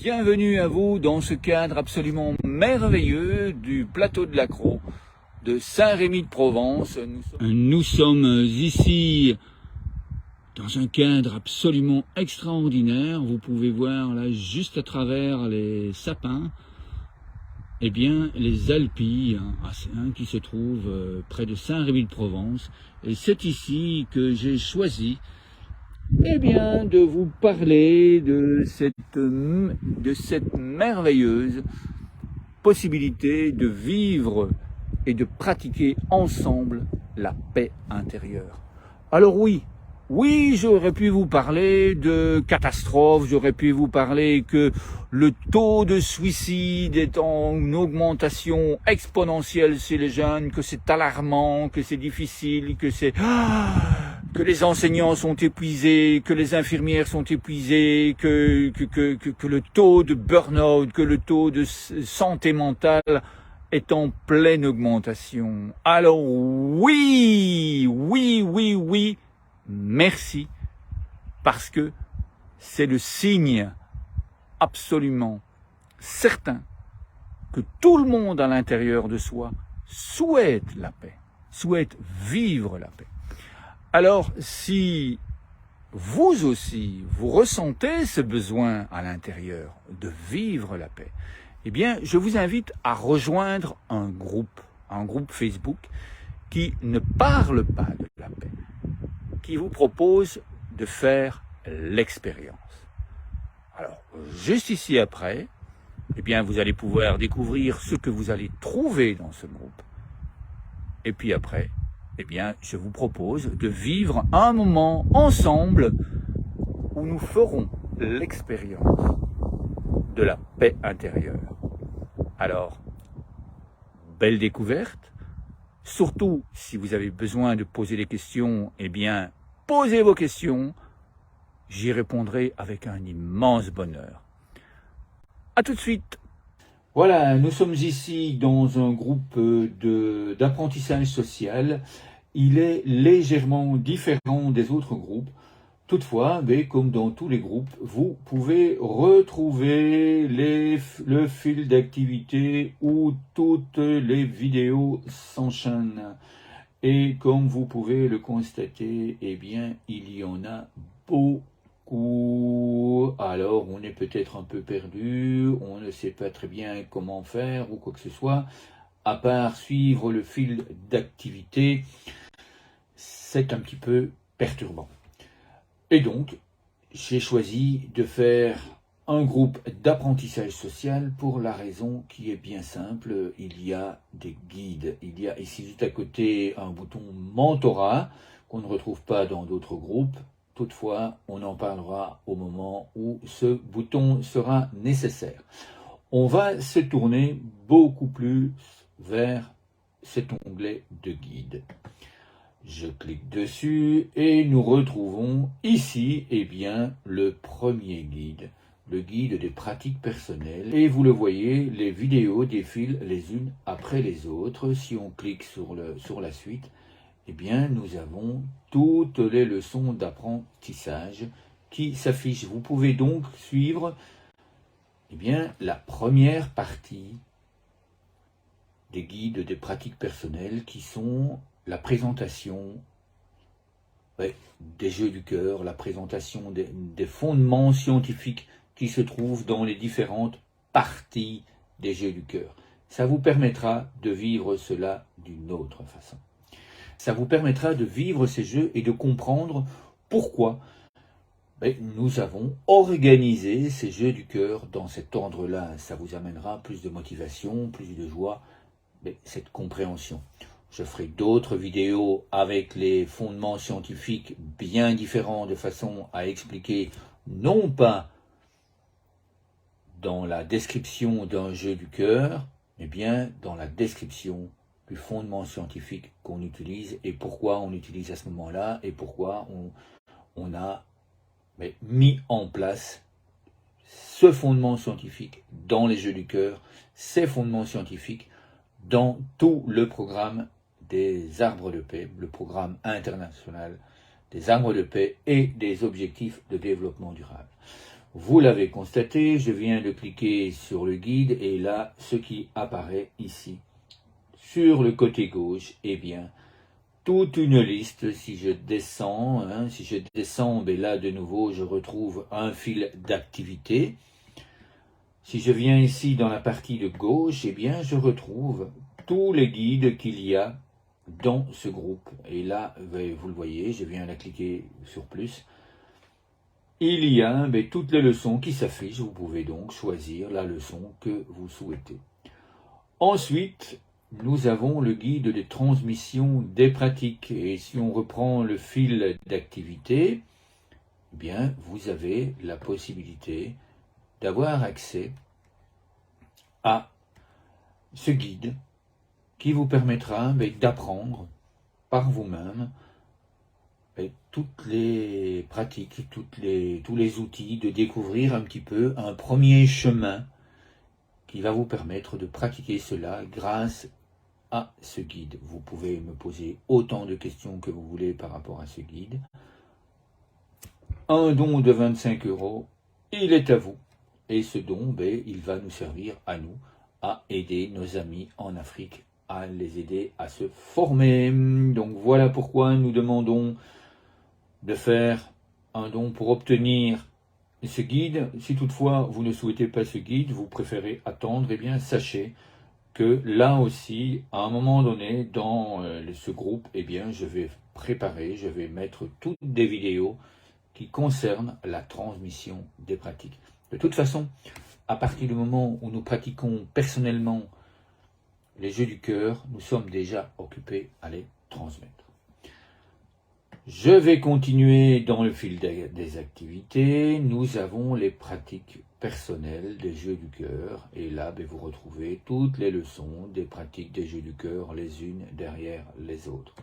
Bienvenue à vous dans ce cadre absolument merveilleux du plateau de l'Accro de Saint-Rémy-de-Provence. Nous sommes ici dans un cadre absolument extraordinaire. Vous pouvez voir là, juste à travers les sapins, eh bien, les Alpilles qui se trouvent près de Saint-Rémy-de-Provence. Et c'est ici que j'ai choisi de vous parler de cette merveilleuse possibilité de vivre et de pratiquer ensemble la paix intérieure. Alors oui, j'aurais pu vous parler de catastrophes, j'aurais pu vous parler que le taux de suicide est en augmentation exponentielle chez les jeunes, que c'est alarmant, que c'est difficile, que les enseignants sont épuisés, que les infirmières sont épuisées, que le taux de burn-out, que le taux de santé mentale est en pleine augmentation. Alors oui, merci, parce que c'est le signe absolument certain que tout le monde à l'intérieur de soi souhaite la paix, souhaite vivre la paix. Alors, si vous aussi, vous ressentez ce besoin à l'intérieur de vivre la paix, eh bien, je vous invite à rejoindre un groupe Facebook qui ne parle pas de la paix, qui vous propose de faire l'expérience. Alors, juste ici après, eh bien, vous allez pouvoir découvrir ce que vous allez trouver dans ce groupe. Et puis après, eh bien, je vous propose de vivre un moment ensemble où nous ferons l'expérience de la paix intérieure. Alors, belle découverte. Surtout, si vous avez besoin de poser des questions, eh bien, posez vos questions. J'y répondrai avec un immense bonheur. À tout de suite. Voilà, nous sommes ici dans un groupe d'apprentissage social. Il est légèrement différent des autres groupes. Toutefois, mais comme dans tous les groupes, vous pouvez retrouver le fil d'activité où toutes les vidéos s'enchaînent. Et comme vous pouvez le constater, eh bien, il y en a beaucoup. Alors, on est peut-être un peu perdu, on ne sait pas très bien comment faire ou quoi que ce soit, à part suivre le fil d'activité. C'est un petit peu perturbant. Et donc, j'ai choisi de faire un groupe d'apprentissage social pour la raison qui est bien simple. Il y a des guides. Il y a ici juste à côté un bouton mentorat qu'on ne retrouve pas dans d'autres groupes. Toutefois, on en parlera au moment où ce bouton sera nécessaire. On va se tourner beaucoup plus vers cet onglet de guide. Je clique dessus et nous retrouvons ici le premier guide, le guide des pratiques personnelles. Et vous le voyez, les vidéos défilent les unes après les autres. Si on clique sur la suite, nous avons toutes les leçons d'apprentissage qui s'affichent. Vous pouvez donc suivre la première partie des guides des pratiques personnelles qui sont la présentation des jeux du cœur, la présentation des fondements scientifiques qui se trouvent dans les différentes parties des jeux du cœur. Ça vous permettra de vivre cela d'une autre façon. Ça vous permettra de vivre ces jeux et de comprendre pourquoi nous avons organisé ces jeux du cœur dans cet ordre-là. Ça vous amènera plus de motivation, plus de joie, cette compréhension. Je ferai d'autres vidéos avec les fondements scientifiques bien différents de façon à expliquer, non pas dans la description d'un jeu du cœur, mais bien dans la description du fondement scientifique qu'on utilise et pourquoi on l'utilise à ce moment-là et pourquoi on a mis en place ce fondement scientifique dans les jeux du cœur, ces fondements scientifiques dans tout le programme des arbres de paix, le programme international des arbres de paix et des objectifs de développement durable. Vous l'avez constaté, je viens de cliquer sur le guide et là, ce qui apparaît ici, sur le côté gauche, eh bien, toute une liste. Si je descends, ben là de nouveau, je retrouve un fil d'activité. Si je viens ici dans la partie de gauche, eh bien, je retrouve tous les guides qu'il y a dans ce groupe. Et là, vous le voyez, je viens de cliquer sur plus. Il y a toutes les leçons qui s'affichent. Vous pouvez donc choisir la leçon que vous souhaitez. Ensuite, nous avons le guide de transmission des pratiques. Et si on reprend le fil d'activité, eh bien, vous avez la possibilité d'avoir accès à ce guide qui vous permettra d'apprendre par vous-même toutes les pratiques, tous les outils, de découvrir un petit peu un premier chemin qui va vous permettre de pratiquer cela grâce à ce guide. Vous pouvez me poser autant de questions que vous voulez par rapport à ce guide. Un don de 25 €, il est à vous. Et ce don, il va nous servir à nous, à aider nos amis en Afrique, à les aider à se former. Donc voilà pourquoi nous demandons de faire un don pour obtenir ce guide. Si toutefois vous ne souhaitez pas ce guide, vous préférez attendre, eh bien sachez que là aussi, à un moment donné, dans ce groupe, eh bien je vais mettre toutes des vidéos qui concernent la transmission des pratiques. De toute façon, à partir du moment où nous pratiquons personnellement les jeux du cœur, nous sommes déjà occupés à les transmettre. Je vais continuer dans le fil des activités. Nous avons les pratiques personnelles des jeux du cœur. Et là, vous retrouvez toutes les leçons des pratiques des jeux du cœur, les unes derrière les autres.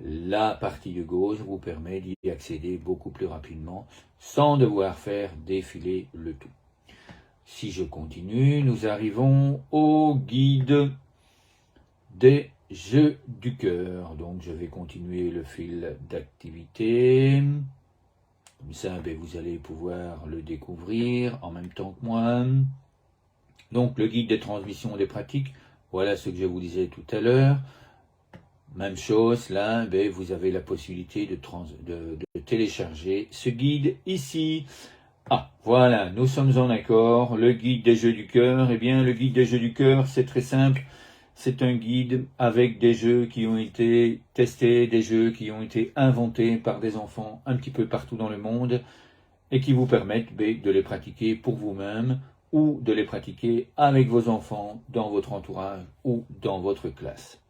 La partie de gauche vous permet d'y accéder beaucoup plus rapidement sans devoir faire défiler le tout. Si je continue, nous arrivons au guide des jeux du cœur. Donc je vais continuer le fil d'activité. Comme ça, vous allez pouvoir le découvrir en même temps que moi. Donc le guide des transmissions des pratiques, voilà ce que je vous disais tout à l'heure. Même chose, là, vous avez la possibilité de télécharger ce guide ici. Ah, voilà, nous sommes en accord. Le guide des jeux du cœur, eh bien, le guide des jeux du cœur, c'est très simple. C'est un guide avec des jeux qui ont été testés, des jeux qui ont été inventés par des enfants un petit peu partout dans le monde et qui vous permettent de les pratiquer pour vous-même ou de les pratiquer avec vos enfants dans votre entourage ou dans votre classe.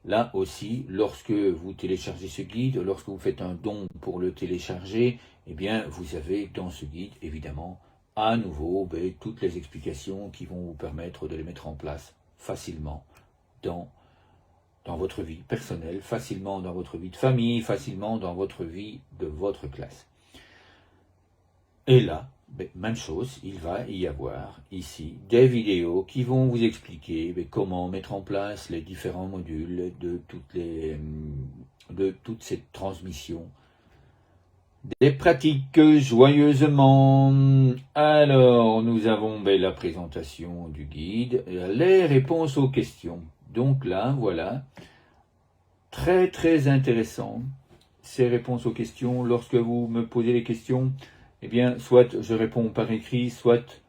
Là aussi, lorsque vous téléchargez ce guide, lorsque vous faites un don pour le télécharger, eh bien, vous avez dans ce guide, évidemment, à nouveau, toutes les explications qui vont vous permettre de les mettre en place facilement dans votre vie personnelle, facilement dans votre vie de famille, facilement dans votre vie de votre classe. Et là, même chose, il va y avoir ici des vidéos qui vont vous expliquer comment mettre en place les différents modules de toute cette transmission des pratiques joyeusement. Alors, nous avons la présentation du guide, les réponses aux questions. Donc là, voilà, très très intéressant, ces réponses aux questions. Lorsque vous me posez les questions, eh bien, soit je réponds par écrit, soit,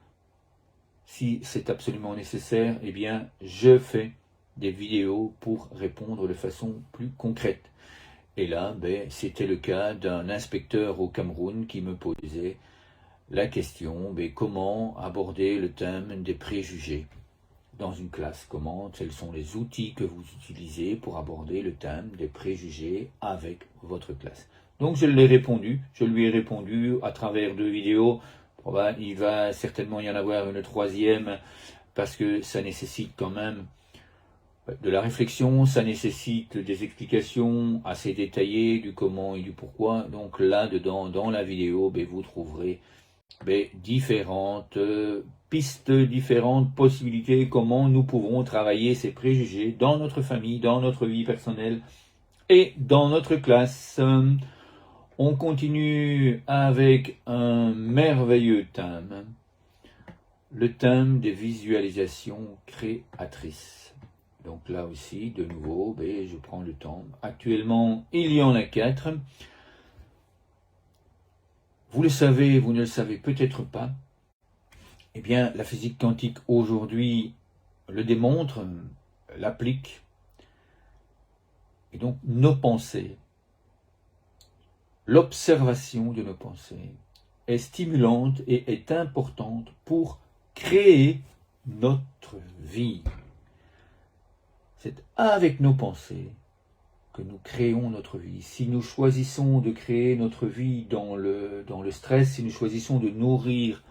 si c'est absolument nécessaire, eh bien, je fais des vidéos pour répondre de façon plus concrète. Et là, c'était le cas d'un inspecteur au Cameroun qui me posait la question, comment aborder le thème des préjugés dans une classe, quels sont les outils que vous utilisez pour aborder le thème des préjugés avec votre classe. Donc je lui ai répondu à travers 2 vidéos. Il va certainement y en avoir une 3e parce que ça nécessite quand même de la réflexion, ça nécessite des explications assez détaillées du comment et du pourquoi. Donc là-dedans, dans la vidéo, vous trouverez différentes pistes, différentes possibilités, comment nous pouvons travailler ces préjugés dans notre famille, dans notre vie personnelle et dans notre classe. On continue avec un merveilleux thème, le thème des visualisations créatrices. Donc là aussi, de nouveau, je prends le temps. Actuellement, il y en a 4. Vous le savez, vous ne le savez peut-être pas. Eh bien, la physique quantique aujourd'hui le démontre, l'applique. Et donc, nos pensées, l'observation de nos pensées est stimulante et est importante pour créer notre vie. C'est avec nos pensées que nous créons notre vie. Si nous choisissons de créer notre vie dans le stress, si nous choisissons de nourrir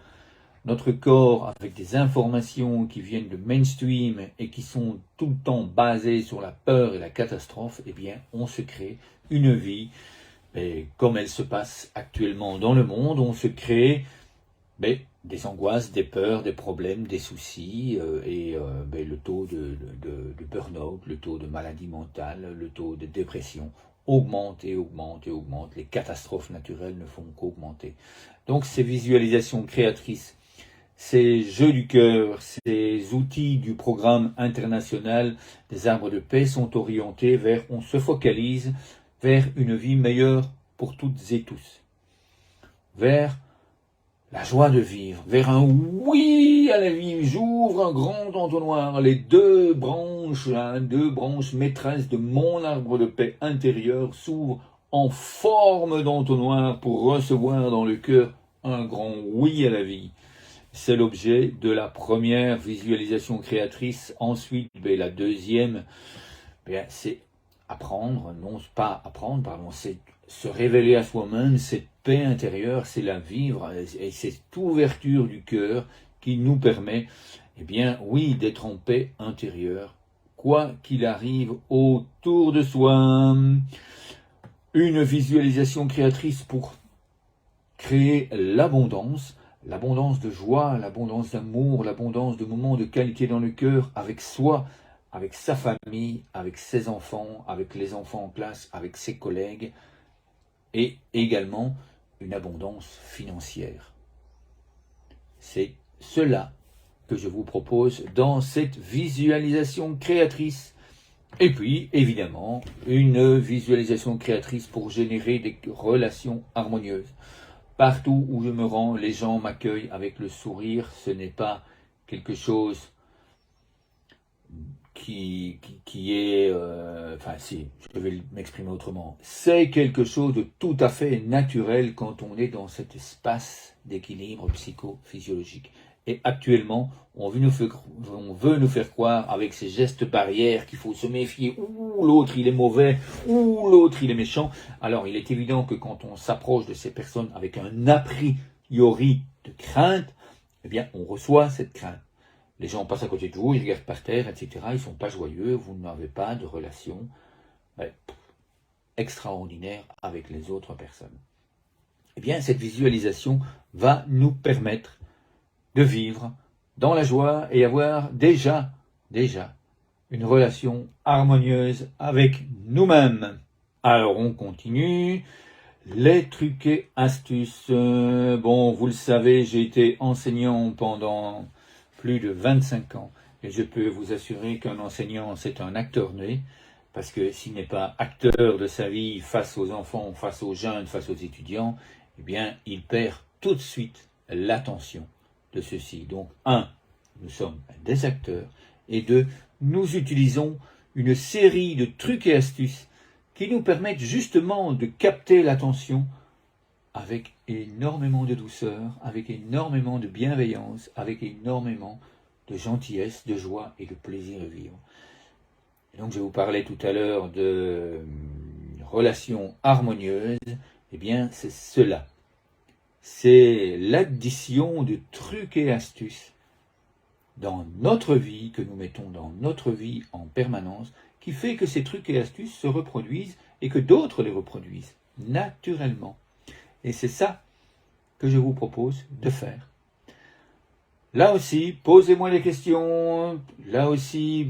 notre corps avec des informations qui viennent de mainstream et qui sont tout le temps basées sur la peur et la catastrophe, eh bien, on se crée une vie comme elle se passe actuellement dans le monde. On se crée des angoisses, des peurs, des problèmes, des soucis, le taux de burn-out, le taux de maladie mentale, le taux de dépression augmente et augmente et augmente. Les catastrophes naturelles ne font qu'augmenter. Donc ces visualisations créatrices, ces jeux du cœur, ces outils du programme international des arbres de paix sont orientés vers, on se focalise vers une vie meilleure pour toutes et tous, vers la joie de vivre, vers un oui à la vie. J'ouvre un grand entonnoir, les deux branches maîtresses de mon arbre de paix intérieur s'ouvrent en forme d'entonnoir pour recevoir dans le cœur un grand oui à la vie. C'est l'objet de la première visualisation créatrice. Ensuite, la deuxième, c'est apprendre, c'est se révéler à soi-même, cette paix intérieure, c'est la vivre, et cette ouverture du cœur qui nous permet, d'être en paix intérieure, quoi qu'il arrive autour de soi. Une visualisation créatrice pour créer l'abondance de joie, l'abondance d'amour, l'abondance de moments de qualité dans le cœur, avec soi, avec sa famille, avec ses enfants, avec les enfants en classe, avec ses collègues, et également une abondance financière. C'est cela que je vous propose dans cette visualisation créatrice. Et puis, évidemment, une visualisation créatrice pour générer des relations harmonieuses. Partout où je me rends, les gens m'accueillent avec le sourire. Ce n'est pas quelque chose qui est... je vais m'exprimer autrement. C'est quelque chose de tout à fait naturel quand on est dans cet espace d'équilibre psychophysiologique. Et actuellement, on veut nous faire croire avec ces gestes barrières qu'il faut se méfier, ou l'autre il est mauvais, ou l'autre il est méchant. Alors il est évident que quand on s'approche de ces personnes avec un a priori de crainte, on reçoit cette crainte. Les gens passent à côté de vous, ils regardent par terre, etc. Ils ne sont pas joyeux, vous n'avez pas de relation extraordinaire avec les autres personnes. Cette visualisation va nous permettre de vivre dans la joie et avoir déjà une relation harmonieuse avec nous-mêmes. Alors on continue. Les trucs et astuces. Vous le savez, j'ai été enseignant pendant plus de 25 ans. Et je peux vous assurer qu'un enseignant, c'est un acteur né. Parce que s'il n'est pas acteur de sa vie face aux enfants, face aux jeunes, face aux étudiants, il perd tout de suite l'attention de ceux-ci. Donc, 1, nous sommes des acteurs, et 2, nous utilisons une série de trucs et astuces qui nous permettent justement de capter l'attention avec énormément de douceur, avec énormément de bienveillance, avec énormément de gentillesse, de joie et de plaisir de vivre. Et donc, je vous parlais tout à l'heure de relations harmonieuses. C'est cela. C'est l'addition de trucs et astuces dans notre vie, que nous mettons dans notre vie en permanence, qui fait que ces trucs et astuces se reproduisent et que d'autres les reproduisent naturellement. Et c'est ça que je vous propose de faire. Là aussi, posez-moi des questions. Là aussi,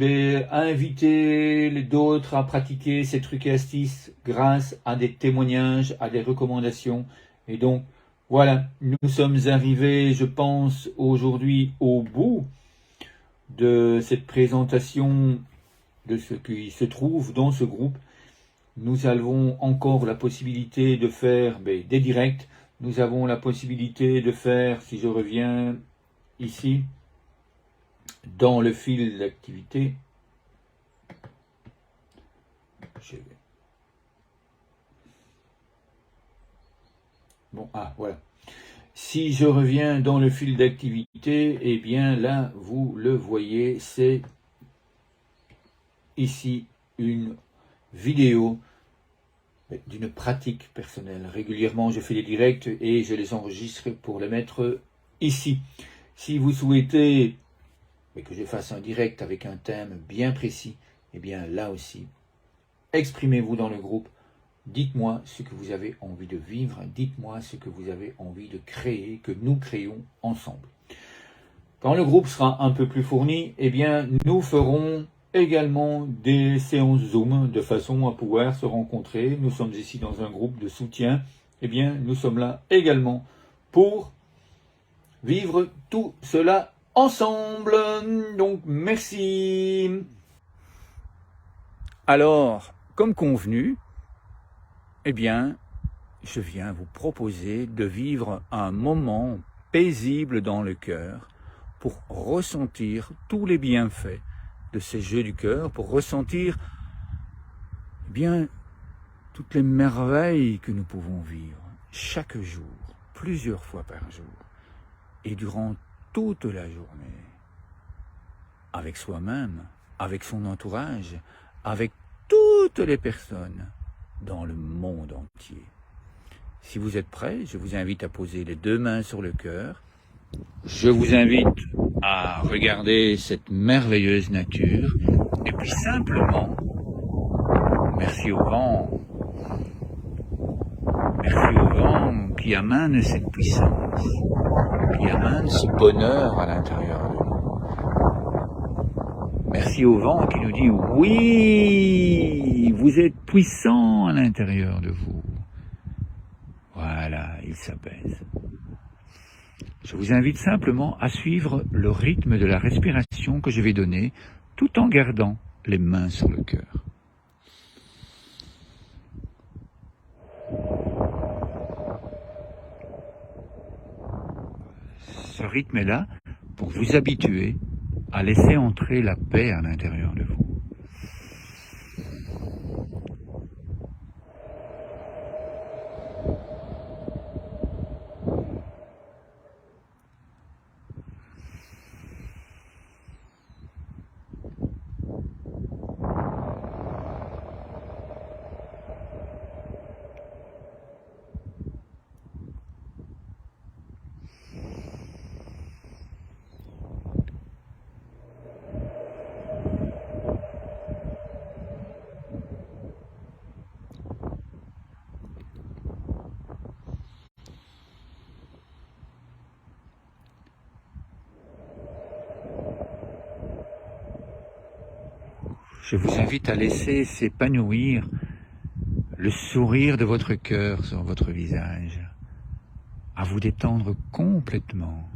invitez d'autres à pratiquer ces trucs et astuces grâce à des témoignages, à des recommandations. Et donc, voilà, nous sommes arrivés, je pense, aujourd'hui au bout de cette présentation de ce qui se trouve dans ce groupe. Nous avons encore la possibilité de faire des directs. Nous avons la possibilité de faire, si je reviens ici, dans le fil d'activité, voilà. Si je reviens dans le fil d'activité, eh bien là, vous le voyez, c'est ici une vidéo d'une pratique personnelle. Régulièrement, je fais des directs et je les enregistre pour les mettre ici. Si vous souhaitez que je fasse un direct avec un thème bien précis, eh bien là aussi, exprimez-vous dans le groupe. Dites-moi ce que vous avez envie de vivre, dites-moi ce que vous avez envie de créer, que nous créons ensemble. Quand le groupe sera un peu plus fourni, eh bien, nous ferons également des séances Zoom de façon à pouvoir se rencontrer. Nous sommes ici dans un groupe de soutien. Eh bien, nous sommes là également pour vivre tout cela ensemble. Donc, merci. Alors, comme convenu, eh bien, je viens vous proposer de vivre un moment paisible dans le cœur pour ressentir tous les bienfaits de ces jeux du cœur, pour ressentir bien toutes les merveilles que nous pouvons vivre chaque jour, plusieurs fois par jour, et durant toute la journée, avec soi-même, avec son entourage, avec toutes les personnes dans le monde entier. Si vous êtes prêts, je vous invite à poser les deux mains sur le cœur. Je vous invite à regarder cette merveilleuse nature et puis simplement, merci au vent qui amène cette puissance, qui amène ce bonheur à l'intérieur de nous. Merci au vent qui nous dit oui, vous êtes puissant à l'intérieur de vous. Voilà, il s'apaise. Je vous invite simplement à suivre le rythme de la respiration que je vais donner tout en gardant les mains sur le cœur. Ce rythme est là pour vous habituer à laisser entrer la paix à l'intérieur de vous. Je vous invite à laisser s'épanouir le sourire de votre cœur sur votre visage, à vous détendre complètement.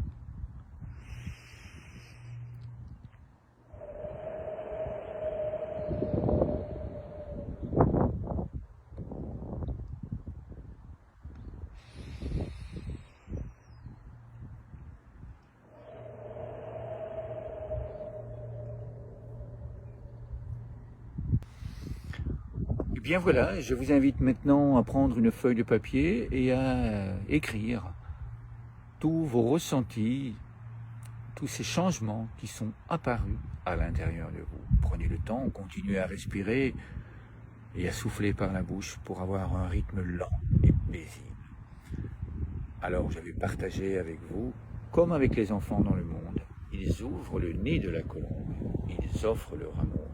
Bien voilà, je vous invite maintenant à prendre une feuille de papier et à écrire tous vos ressentis, tous ces changements qui sont apparus à l'intérieur de vous. Prenez le temps, continuez à respirer et à souffler par la bouche pour avoir un rythme lent et paisible. Alors je vais partager avec vous, comme avec les enfants dans le monde, ils ouvrent le nid de la colombe, ils offrent leur amour,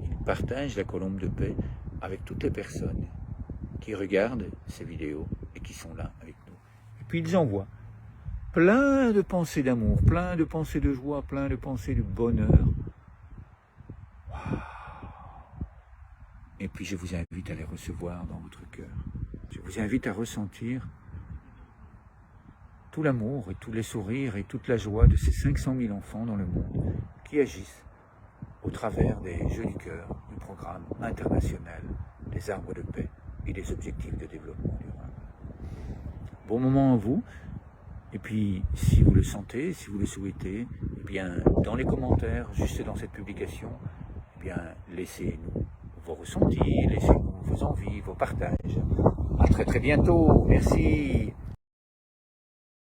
ils partagent la colombe de paix avec toutes les personnes qui regardent ces vidéos et qui sont là avec nous. Et puis ils envoient plein de pensées d'amour, plein de pensées de joie, plein de pensées de bonheur. Et puis je vous invite à les recevoir dans votre cœur. Je vous invite à ressentir tout l'amour et tous les sourires et toute la joie de ces 500 000 enfants dans le monde qui agissent au travers des Jeux du cœur, du programme international des arbres de paix et des objectifs de développement durable. Bon moment à vous. Et puis, si vous le sentez, si vous le souhaitez, eh bien, dans les commentaires, juste dans cette publication, eh bien, laissez-nous vos ressentis, laissez-nous vos envies, vos partages. À très très bientôt. Merci.